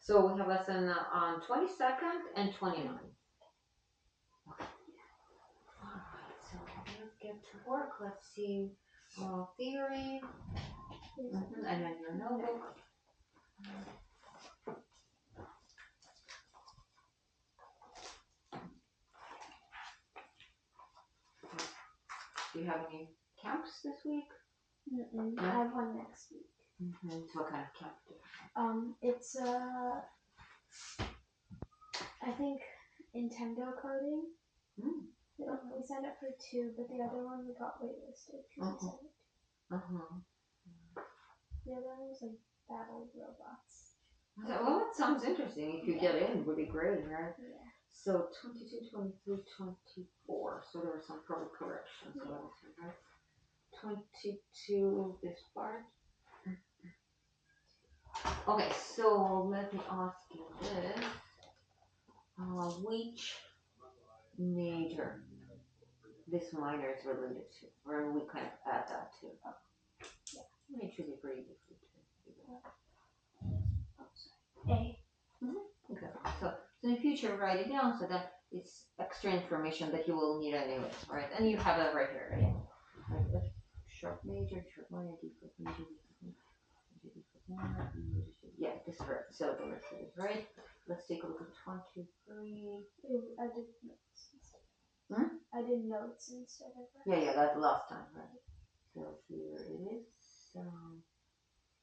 So we have lesson on 22nd and 29th. Okay. Alright, so let's get to work. Let's see theory. And then your notebook. Do you have any camps this week? I have one next week. So what kind of camp do you have? It's I think Nintendo coding. We signed up for 2, but the other one we got waitlisted. The other one was like battle robots. Well, that sounds interesting. If you get in, it would be great, right? Yeah. So 22, 23, 24. So there were some probably corrections. So right? 22, this part. Okay, so let me ask you this. Which major this minor is related to? Or we kind of add that to. Yeah. It should be pretty easy to A. Okay. So in the future, write it down so that it's extra information that you will need anyway, right? And you have that right here, right? Like short major, short minor, deep major, yeah, this is right. So the rest is right. Let's take a look at 23. I did notes instead. I did notes instead of that. Yeah, that last time, right? So here it is.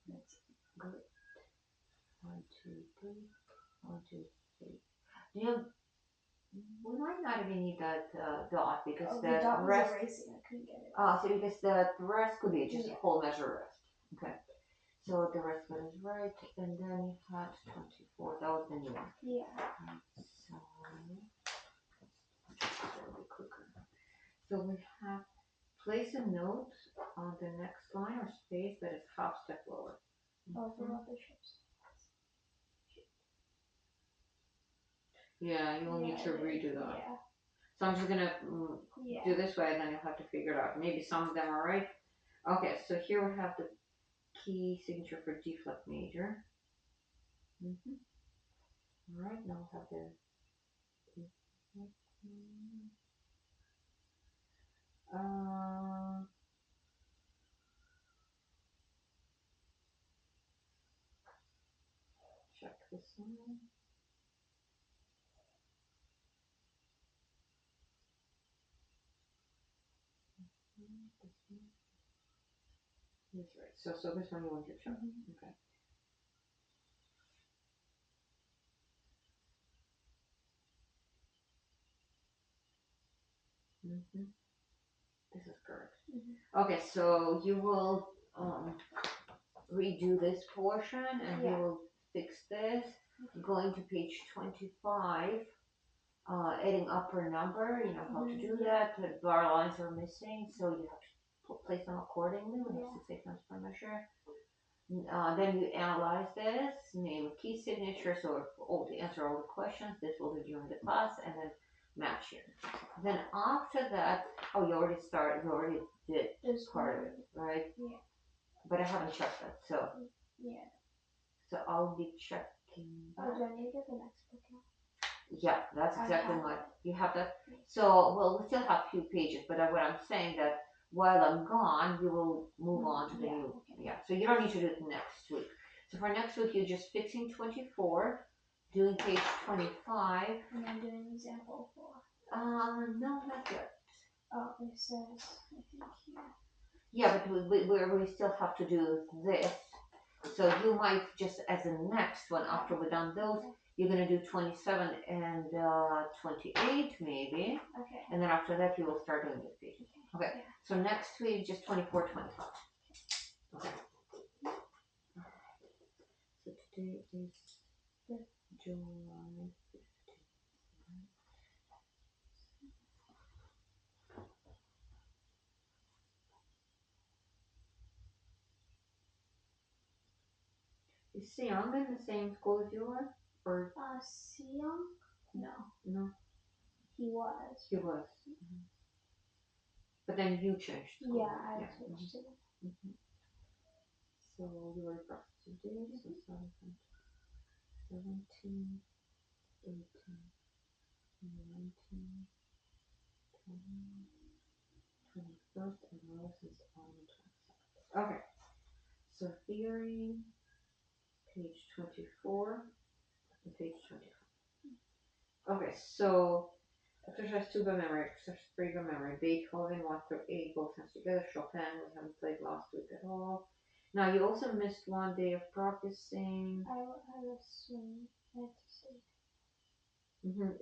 Let's go. 1, 2, 3. 1, 2, 3. We might not even need that dot because the dot rest. Was erasing. I couldn't get it. So because the rest could be just a whole measure rest. Okay. So the rest of it is right, and then you had 24. That was the new one. Yeah. So it'll be quicker. So we have place a note on the next line or space that is half step lower. For other ships. Yeah, you'll need to redo that. Yeah. So I'm just gonna do this way, and then you'll have to figure it out. Maybe some of them are right. Okay, so here we have the key signature for D flat major. All right, now we'll have the check this one. That's right. So this one you want to check. Okay. This is correct. Okay, so you will redo this portion and you will fix this. Going to page 25, adding upper number, you know how to do that. The bar lines are missing, so you have to place them accordingly. We have to take them per measure. Then you analyze this, name a key signature, so to answer all the questions. This will be during the class, and then match here. Then after that, you already did part of it, right? Yeah. But I haven't checked that, so. Yeah. So I'll be checking that. Do I need to get the next book now? Yeah, that's exactly what you have that. So, we still have a few pages, but what I'm saying that while I'm gone, you will move on to the new. Okay. Yeah, so you don't need to do it next week. So for next week, you're just fixing 24, doing page 25. And I'm doing example 4. No, not yet. Oh, it says, I think here. Yeah, but we still have to do this. So you might just, as the next one, after we're done those, you're going to do 27 and 28 maybe. Okay. And then after that, you will start doing this page. Okay. Yeah. So next week, just 24, 25. Okay. So today is July 15th. Is Siyoung in the same school as you are? Or Siyoung? No. No. He was. He was. But then you changed school. Yeah, I switched it. So you were across today, so 7. 17, 18, 19, 20, 21st, and Rose is on the 22nd. Okay. So theory, page 24, and page 25. Okay, so exercise 2 by memory, exercise 3 by memory. Beethoven 1 through 8, both hands together. Chopin, we haven't played last week at all. Now you also missed 1 day of practicing. I was swimming. I had to stay.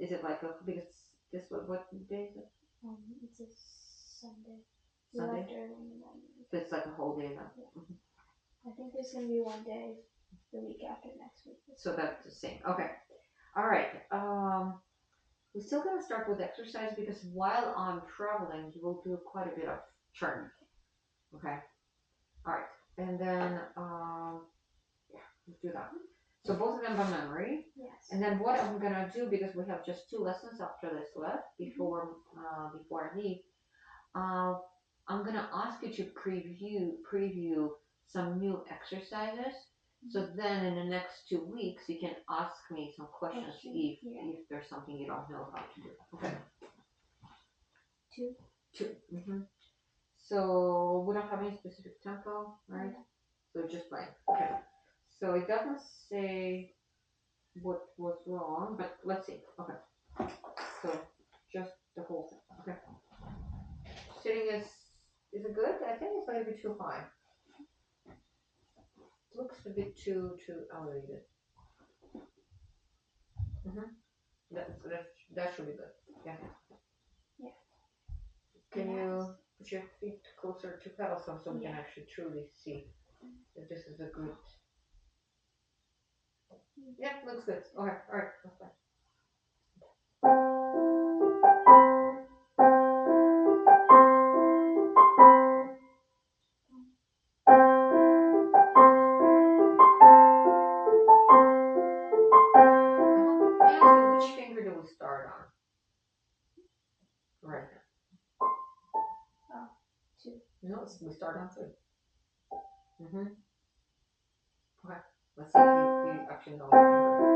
Is it like because this what day is it? It's a Sunday. Sunday? Left early in the morning. So it's like a whole day now. Yeah. I think there's gonna be 1 day the week after next week. So that's the same. Okay. All right. We're still gonna start with exercise because while I'm traveling, you will do quite a bit of turning. Okay. All right. And then yeah, let's do that. So both of them by memory. Yes. And then what I'm gonna do, because we have just 2 lessons after this left before I leave, I'm gonna ask you to preview some new exercises. So then in the next 2 weeks you can ask me some questions if there's something you don't know how to do. Okay. 2. So we don't have any specific tempo, right? So just blank. Okay. So it doesn't say what was wrong, but let's see. Okay. So just the whole thing. Okay. Sitting is it good? I think it's going to be too high. It looks a bit too elevated. That should be good. Yeah. Yeah. Can you put your feet closer to pedal so we can actually truly see if this is a good. Yeah, looks good. Okay, all right, that's fine. Which finger do we start on? Right now. 2. No, we start on 3. Okay. Let's see if you actually know your finger.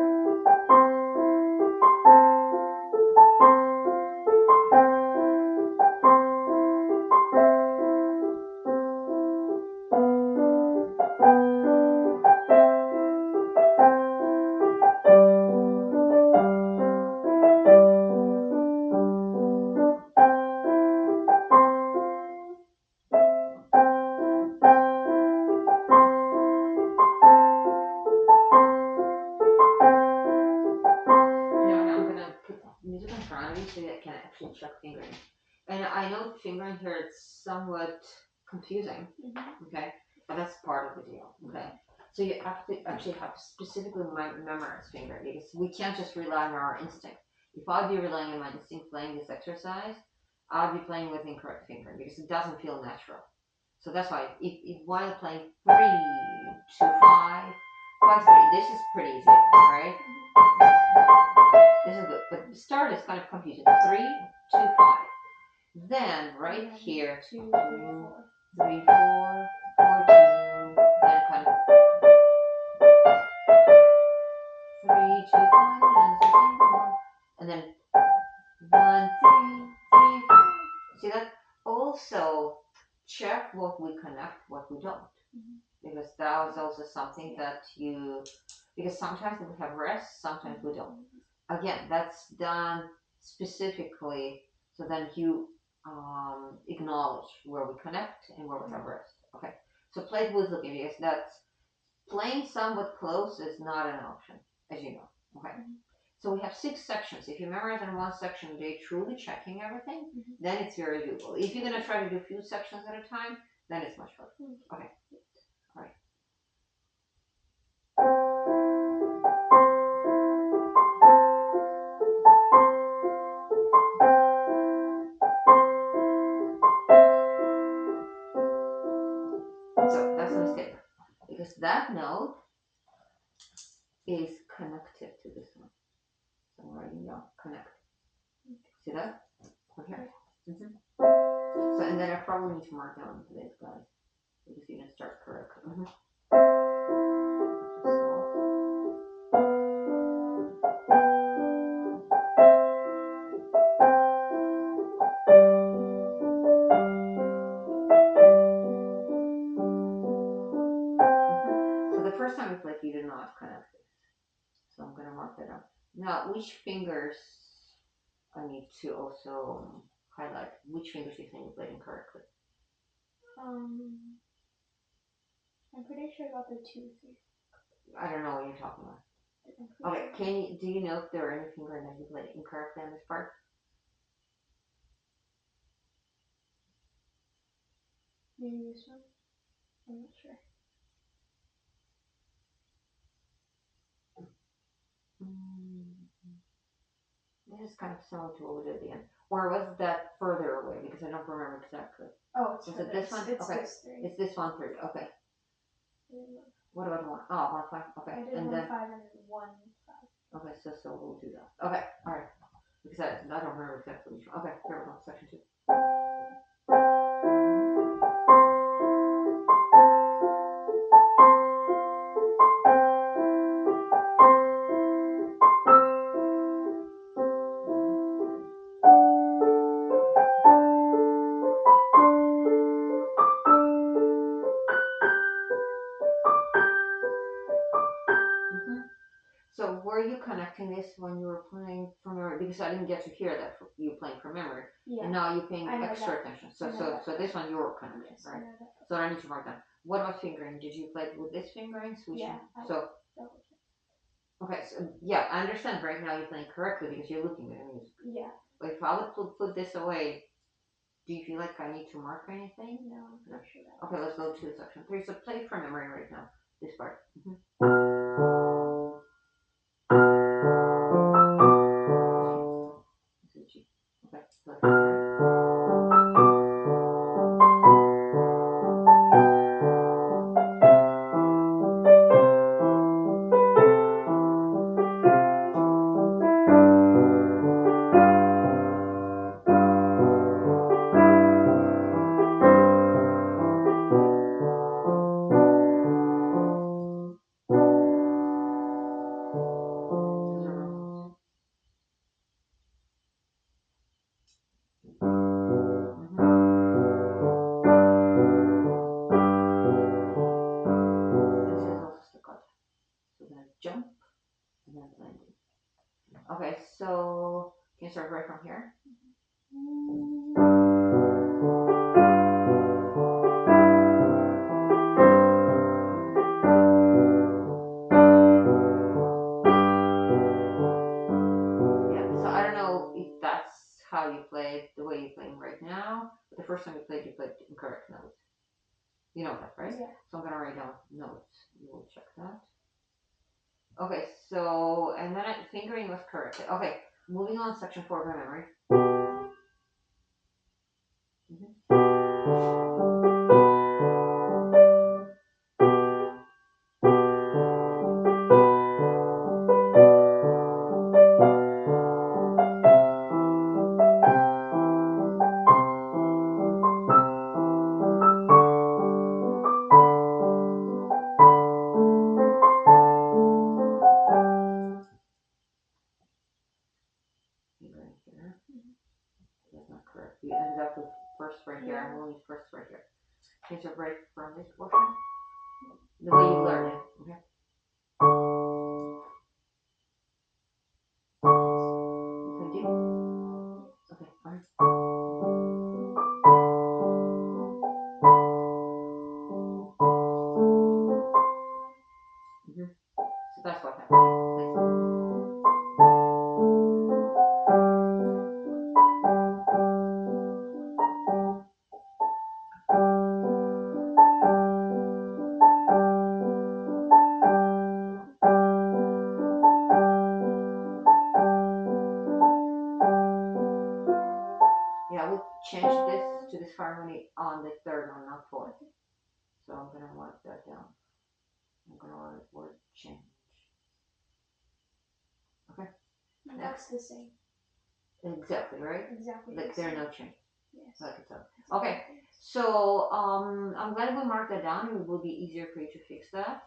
So that can actually check fingering. And I know fingering here it's somewhat confusing, okay? But that's part of the deal, okay? So you actually have to specifically memorize fingering because we can't just rely on our instinct. If I'd be relying on my instinct playing this exercise, I'd be playing with incorrect fingering because it doesn't feel natural. So that's why if while playing 3, 2, 5, 5, 3, this is pretty easy, right? This is good, but the start is kind of confusing. 3, 2, 5. Then right here, 2, 3, 4, 4, 4, 2. Then kind of 3, 2, 5, and then 1, 3, 3, 4. See that? Also check what we connect, what we don't, because that was also something that because sometimes we have rest, sometimes we don't. Again, that's done specifically so then you acknowledge where we connect and where we have rest. Okay, so play it with looking because that's playing somewhat close is not an option, as you know. Okay, so we have 6 sections. If you memorize in one section a day, truly checking everything, then it's very doable. If you're gonna try to do a few sections at a time, then it's much harder. Okay, all right. So that's a mistake because that note is connected to this one. So I'm writing down connect. See that? Okay. So and then I probably need to mark down today's guys because you didn't start correctly. first time we played, you did not connect this. So I'm gonna mark that down. Now, which fingers I need to also highlight? Which fingers do you think you played incorrectly? I'm pretty sure about the 2, 3. I don't know what you're talking about. Okay, do you know if there are any fingers that you played incorrectly on this part? Maybe this one? I'm not sure. This is kind of similar to what we did at the end. Or was that further away? Because I don't remember exactly. Oh, it's Was it this one? It's Okay. this 3. It's this 1, 3. Okay. What about 1? Oh, 1, 5. Okay. I did and 1, then 5 and then 1, 5. Okay, so we'll do that. Okay, alright. Because I don't remember exactly which one. Okay, here we go, section 2. So were you connecting this when you were playing from memory? Because I didn't get to hear that you playing from memory. Yeah. And now you're paying I know extra that. attention. I know So that. this one you were connecting, Yes, right? I know that. So I need to mark that. What about fingering? Did you play with this fingering? Yeah. So okay, so yeah, I understand right now you're playing correctly because you're looking at the music. Yeah. But if I would put this away, do you feel like I need to mark anything? No, I'm not sure that. Okay, let's go to section 3. So play from memory right now. This part. Okay, jump and then landing. Okay, so can you start right from here? Yeah, so I don't know if that's how you played the way you're playing right now, but the first time you played incorrect notes. You know that, right? Yeah. So I'm gonna write down notes. You will check that. Okay, so, and then fingering was correct. Okay, moving on, section 4 by memory. Fingering here. That's not correct. You ended up with first right here, and we'll need first right here. Can you break from this portion? The way you learn it, okay? You can do? Okay, fine. So that's what happened. Yeah, we'll change this to this harmony on the third one, not fourth. So I'm gonna mark that down. I'm gonna write word change. Okay. That's the same. Exactly, right? Exactly. Like there are no changes. Yes. Like it's up. Okay. So I'm glad we marked that down. It will be easier for you to fix that.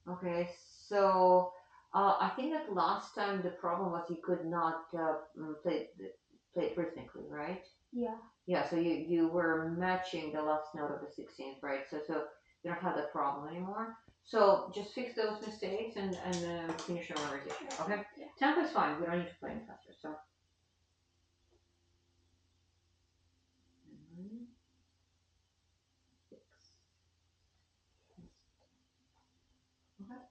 Okay. So I think that last time the problem was you could not play it rhythmically, right? Yeah. Yeah. So you were matching the last note of the 16th, right? So you don't have that problem anymore. So just fix those mistakes and finish your memorization. Okay, Yeah. tempo is fine. We don't need to play any faster. So. Okay.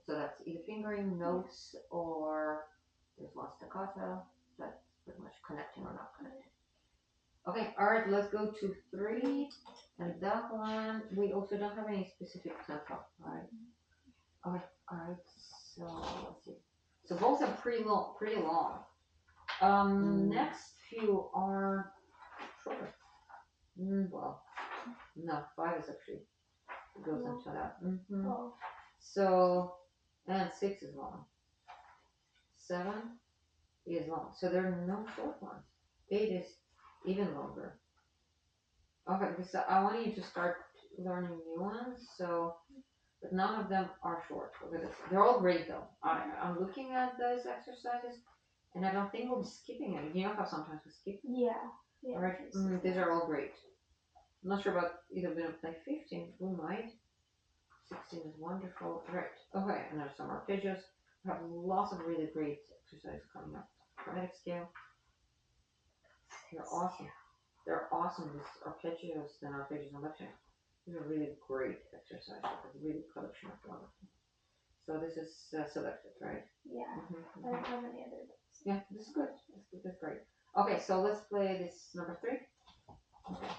So that's either fingering, notes, or there's one staccato. That's pretty much connecting or not connecting. Okay, alright, let's go to 3. And that one, we also don't have any specific tempo, right? Okay, alright, so let's see. So both are pretty long, next few are shorter. Well, no, 5 is actually, goes into that. Oh. So, and 6 is long. 7 is long. So there are no short ones. 8 is even longer. Okay, so I want you to start learning new ones. So, but none of them are short. They're all great though. I'm looking at those exercises, and I don't think we'll be skipping any. You know how sometimes we skip? Yeah. All right. These are all great. I'm not sure about either bit of like 15. We might. 16 is wonderful. Right. Okay, and there's some arpeggios. We have lots of really great exercises coming up. Chromatic scale. They're awesome. They're awesome. These arpeggios and arpeggios on left hand. These are really great exercises. A really collection of wonderful. So this is selected, right? Yeah. I don't have any other books. Yeah, this is good. This is great. Okay, so let's play this number 3. Okay.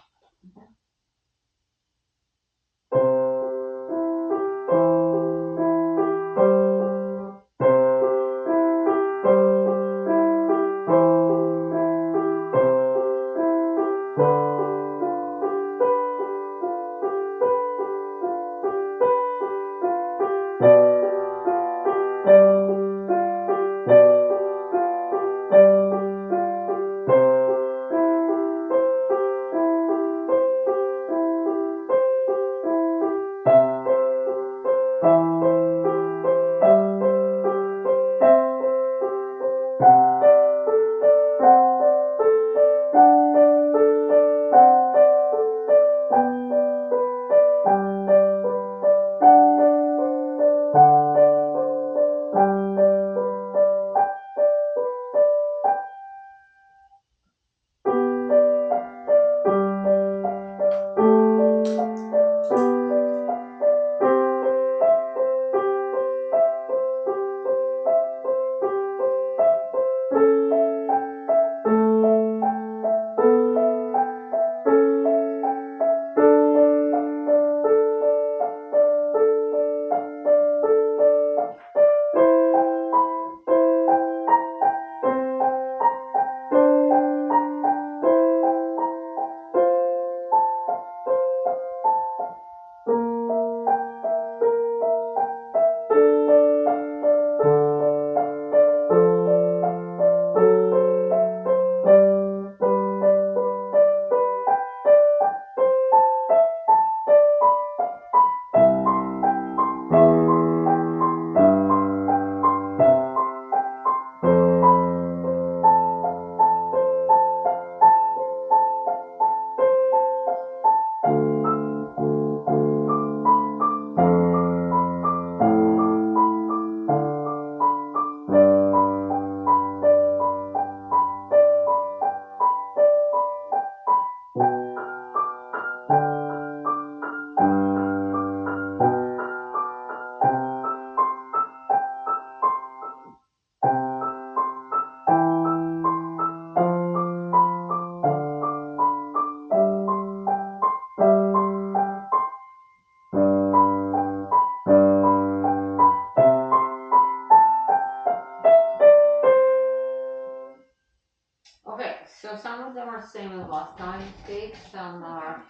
Okay, so some of them are same as last time mistakes, some are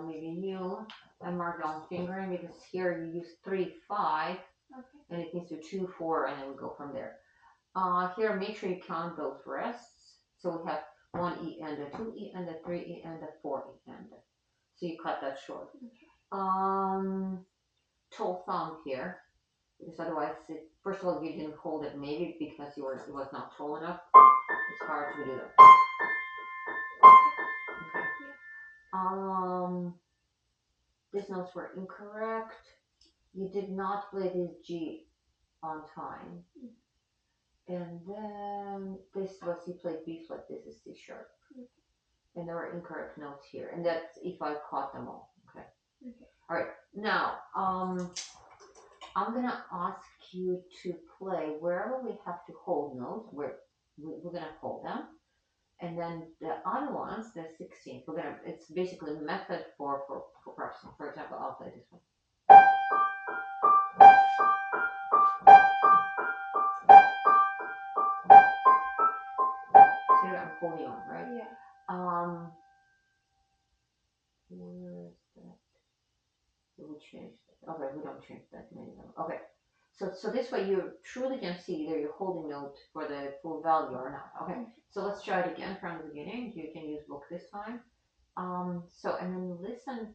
maybe new. I marked on fingering because here you use 3, 5, and it needs to 2, 4, and then we go from there. Here, make sure you count those rests. So we have 1 E and a 2 E and a 3 E and a 4 E and. So you cut that short. Toe thumb here, because otherwise, first of all, you didn't hold it maybe because it was not tall enough. It's hard to do that. Okay. these notes were incorrect. You did not play this G on time. And then this was, you played B flat, this is C sharp. And there were incorrect notes here. And that's if I caught them all. Okay. Alright, now, I'm gonna ask you to play wherever we have to hold notes, we're gonna hold them. And then the other ones, the 16th, it's basically a method for practicing. For example, I'll play this one. See, I'm holding on, right? Yeah. Where is that? So we changed it. Okay, we don't change that anymore. Okay. So this way you truly can see either you're holding note for the full value or not. Okay. So let's try it again from the beginning. You can use book this time. So and then listen.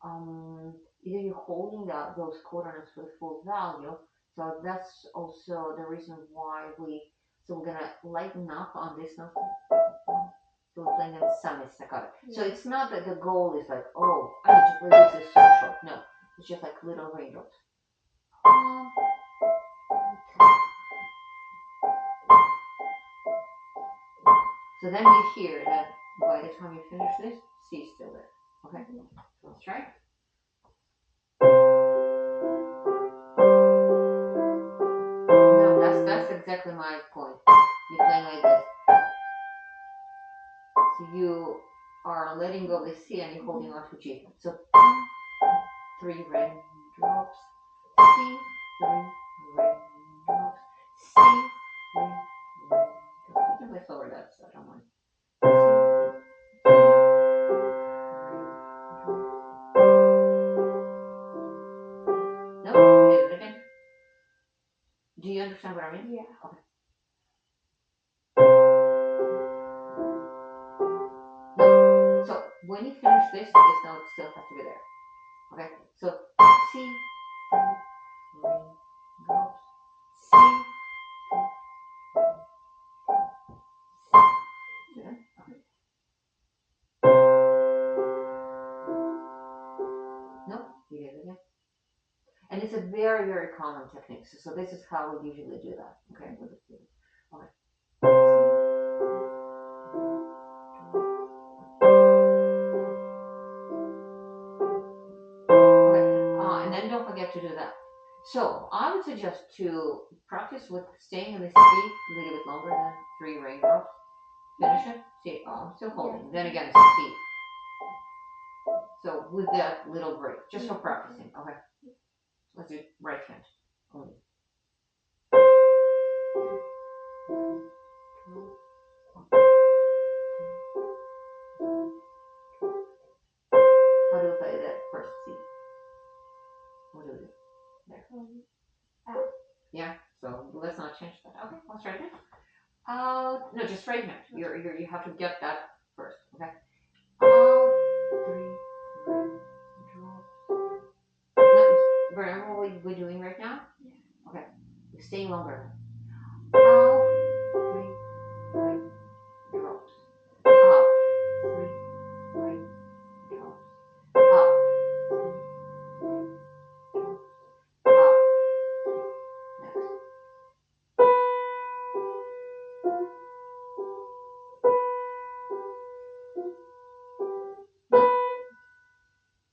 Either you're holding those quarter notes for the full value. So that's also the reason why we're gonna lighten up on this note. So we're playing them semi-staccato. So it's not that the goal is like, oh, I need to play this so short. No, it's just like little raindrops. So then you hear that by the time you finish this, C is still there. Okay, so let's try. No, that's exactly my point. You're playing like this. So you are letting go of the C and you're holding on to G. So 3 raindrops, C, 3 raindrops, C, 3 raindrops. You can play slower, that's I don't mind. No, you did it again. Do you understand what I mean? Yeah. Okay. So when you finish this note still has to be there. Okay, so C, 3 raindrops, C, 3 raindrops. Okay. No, you did it again. And it's a very, very common technique. So this is how we usually do that. Okay, with the students. Okay. Okay, and then don't forget to do that. So I would suggest to practice with staying in the C a little bit longer than 3 raindrops. Finish it. See, I'm still holding. Then again, C. So with that little break, just for practicing. Okay. Let's do right hand only. How do we play that first C? What do we do? There. Yeah, so let's not change that. Okay, let's try it again. No, just right hand. You have to get that first. Okay. 3 raindrops. No, remember what we're doing right now? Yeah. Okay. We're staying longer. 3 raindrops. 3 raindrops. 3 raindrops. Next.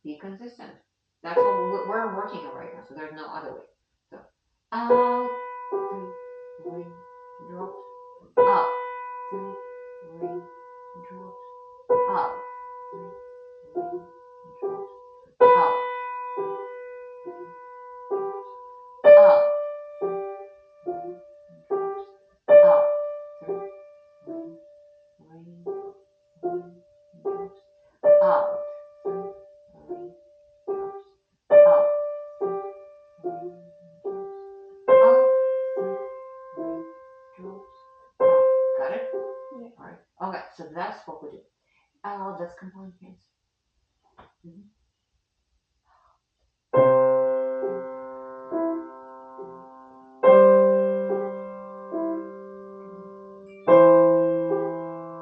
Be consistent. That's what we're working on right now, so there's no other way. So, 3 raindrops. 3 raindrops. 3 raindrops. 3 Got it? Yeah. Alright. Okay, so that's what we do. Let's combine hands.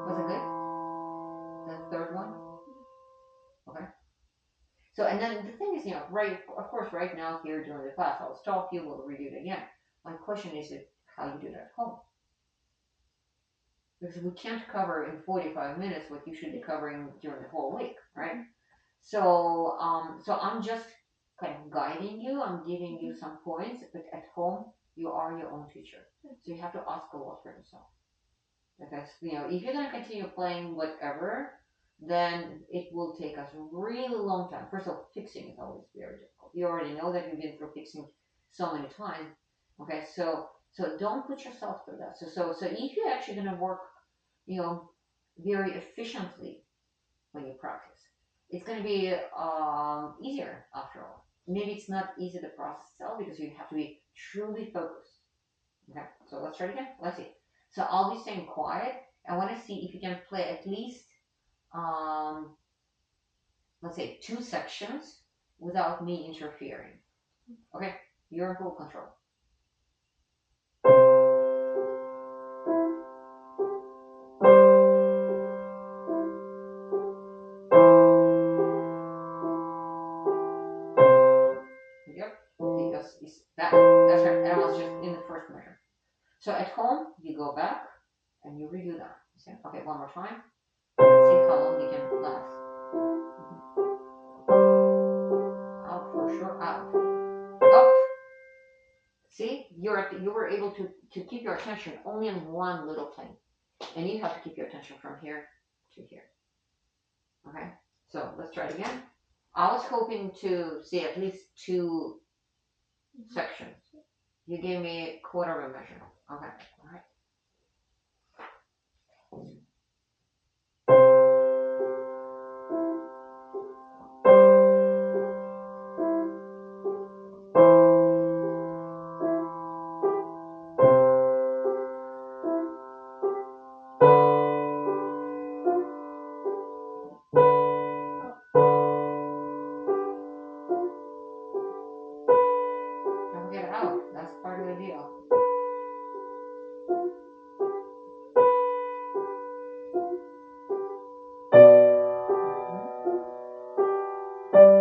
Was it good? The third one? Okay. So, and then the thing is, right, of course, right now here during the class, I'll stop you, we'll redo it again. My question is how you do that at home. Because we can't cover in 45 minutes what you should be covering during the whole week, right? So, so I'm just kind of guiding you. I'm giving you some points, but at home you are your own teacher, so you have to ask a lot for yourself. Because if you're gonna continue playing whatever, then it will take us a really long time. First of all, fixing is always very difficult. You already know that you've been through fixing so many times. Okay, so don't put yourself through that. So if you're actually gonna work, very efficiently when you practice, it's gonna be easier after all. Maybe it's not easy the process itself because you have to be truly focused. Okay, so let's try it again. Let's see. So I'll be staying quiet. I want to see if you can play at least, let's say 2 sections without me interfering. Okay, you're in full control. Yep, because that's right. That was just in the first measure. So at home, you go back and you redo that. Okay, one more time. Let's see how long you can last. Out for sure, out. Up. See, you were able to keep your attention only on one little thing. And you have to keep your attention from here to here. Okay, so let's try it again. I was hoping to see at least 2 sections. You gave me a quarter of a measure. Okay, all right. Don't get out. That's part of the deal.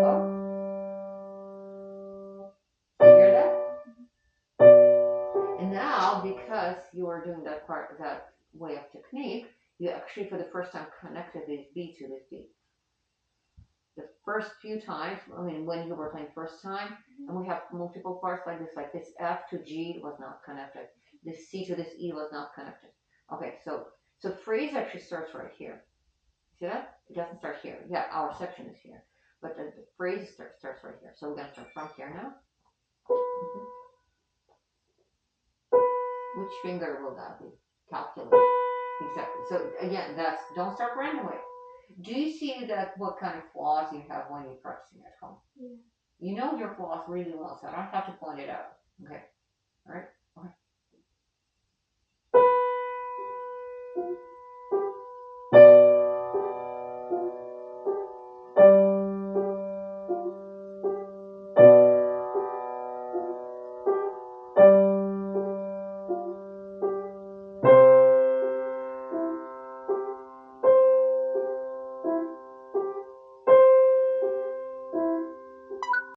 Oh, you hear that? And now, because you are doing that way of technique, you actually for the first time connected this B to this B. The first few times, when you were playing first time, and we have multiple parts like this F to G was not connected. This C to this E was not connected. Okay, so phrase actually starts right here. See that? It doesn't start here. Yeah, our section is here. But the phrase starts right here. So we're going to start from here now. Which finger will that be? Calculate. Exactly. So again, don't start randomly. Do you see that what kind of flaws you have when you're practicing at home? Yeah. You know your flaws really well, so I don't have to point it out. Okay. All right. Okay.